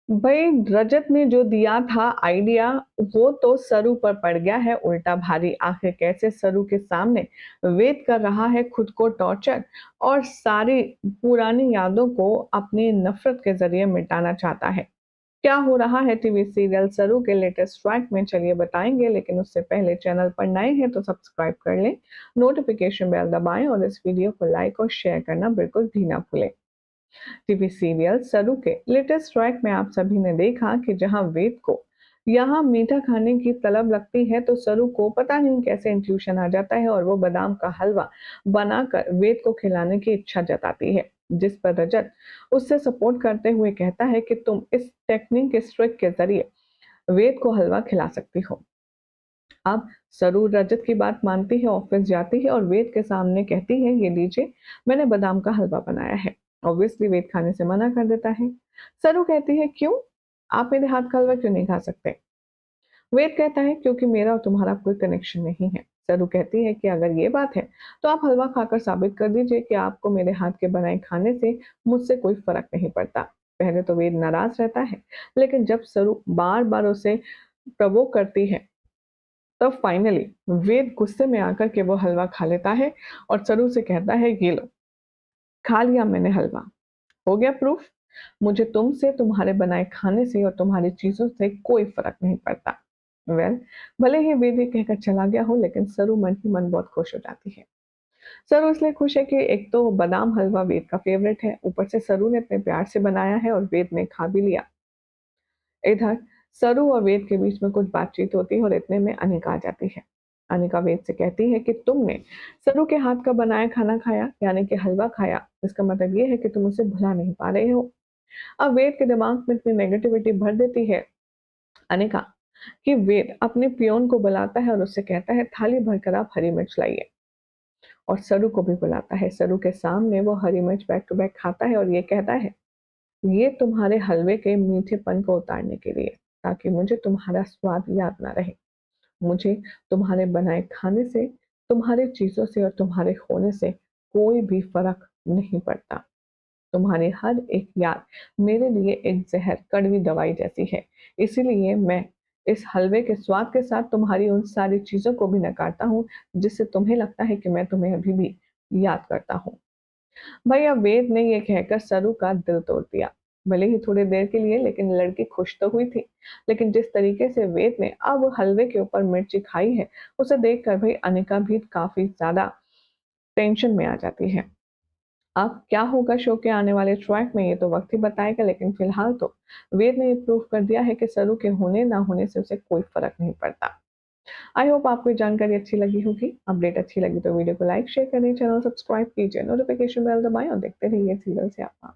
भाई रजत ने जो दिया था आइडिया वो तो सरू पर पड़ गया है उल्टा भारी। आखिर कैसे सरू के सामने वेद कर रहा है खुद को टॉर्चर और सारी पुरानी यादों को अपनी नफरत के जरिए मिटाना चाहता है। क्या हो रहा है टीवी सीरियल सरू के लेटेस्ट ट्रैक में, चलिए बताएंगे। लेकिन उससे पहले चैनल पर नए हैं तो सब्सक्राइब कर लें, नोटिफिकेशन बेल दबाएं और इस वीडियो को लाइक और शेयर करना बिल्कुल भी ना भूलें। टीवी सीरियल सरू के लेटेस्ट ट्रैक में आप सभी ने देखा कि जहां वेद को यहाँ मीठा खाने की तलब लगती है तो सरू को पता नहीं कैसे इंट्यूशन आ जाता है और वो बादाम का हलवा बनाकर वेद को खिलाने की इच्छा जताती है, जिस पर रजत उससे सपोर्ट करते हुए कहता है कि तुम इस टेक्निक इस ट्रिक के जरिए वेद को हलवा खिला सकती हो। अब सरू रजत की बात मानती है, ऑफिस जाती है और वेद के सामने कहती है, ये लीजिए मैंने बादाम का हलवा बनाया है। ऑब्वियसली वेद खाने से मना कर देता है। सरू कहती है, क्यों? आप मेरे हाथ का हलवा क्यों नहीं खा सकते? वेद कहता है, क्योंकि मेरा और तुम्हारा कोई कनेक्शन नहीं है। सरू कहती है कि अगर ये बात है तो आप हलवा खाकर साबित कर दीजिए कि आपको मेरे हाथ के बनाए खाने से मुझसे कोई फर्क नहीं पड़ता। पहले तो वेद नाराज रहता है, लेकिन जब सरू बार बार उसे प्रवोक करती है तब फाइनली वेद गुस्से में आकर के वो हलवा खा लेता है और सरू से कहता है, ये लो, खा लिया मैंने हलवा, हो गया प्रूफ। मुझे तुमसे, तुम्हारे बनाए खाने से और तुम्हारी चीजों से कोई फर्क नहीं पड़ता। वेल, भले ही वेद ये कहकर चला गया हो लेकिन सरू मन ही मन बहुत खुश हो जाती है। सरू इसलिए खुश है कि एक तो बादाम हलवा वेद का फेवरेट है, ऊपर से सरू ने इतने प्यार से बनाया है और वेद ने खा भी लिया। इधर सरू और वेद के बीच में कुछ बातचीत होती है और इतने में अनिका आ जाती है। अनिका वेद से कहती है कि तुमने सरू के हाथ का बनाया खाना खाया, यानी कि हलवा खाया, इसका मतलब ये है कि तुम उसे भुला नहीं पा रहे हो। अब वेद के दिमाग में इतनी नेगेटिविटी भर देती है अनिका कि वेद अपने पियोन को बुलाता है और उससे कहता है, थाली भरकर आप हरी मिर्च लाइए। और सरू को भी बुलाता है। सरू के सामने वो हरी मिर्च बैक टू बैक खाता है और ये कहता है, ये तुम्हारे हलवे के मीठेपन को उतारने के लिए, ताकि मुझे तुम्हारा स्वाद याद ना रहे। मुझे तुम्हारे बनाए खाने से, तुम्हारी चीजों से और तुम्हारे होने से कोई भी फर्क नहीं पड़ता। तुम्हारी हर एक याद मेरे लिए एक जहर कड़वी दवाई जैसी है। इसीलिए मैं इस हलवे के स्वाद के साथ तुम्हारी उन सारी चीजों को भी नकारता हूँ जिससे तुम्हें लगता है कि मैं तुम्हें अभी भी याद करता हूँ। भाई अब वेद ने ये कहकर सरू का दिल तोड़ दिया। भले ही थोड़ी देर के लिए, लेकिन लड़की खुश तो हुई थी। लेकिन जिस तरीके से वेद ने अब हलवे के ऊपर मिर्ची खाई है, उसे देखकर भाई अनिका भी काफी ज्यादा टेंशन में आ जाती है। अब क्या होगा शो के आने वाले ट्रैक में, ये तो वक्त ही बताएगा। लेकिन फिलहाल तो वेद ने ये प्रूव कर दिया है कि सरू के होने ना होने से उसे कोई फर्क नहीं पड़ता। आई होप आपको ये जानकारी अच्छी लगी होगी। अपडेट अच्छी लगी तो वीडियो को लाइक शेयर करें, चैनल सब्सक्राइब कीजिए, नोटिफिकेशन बेल दबाएं और देखते रहिए सीरियल से आप।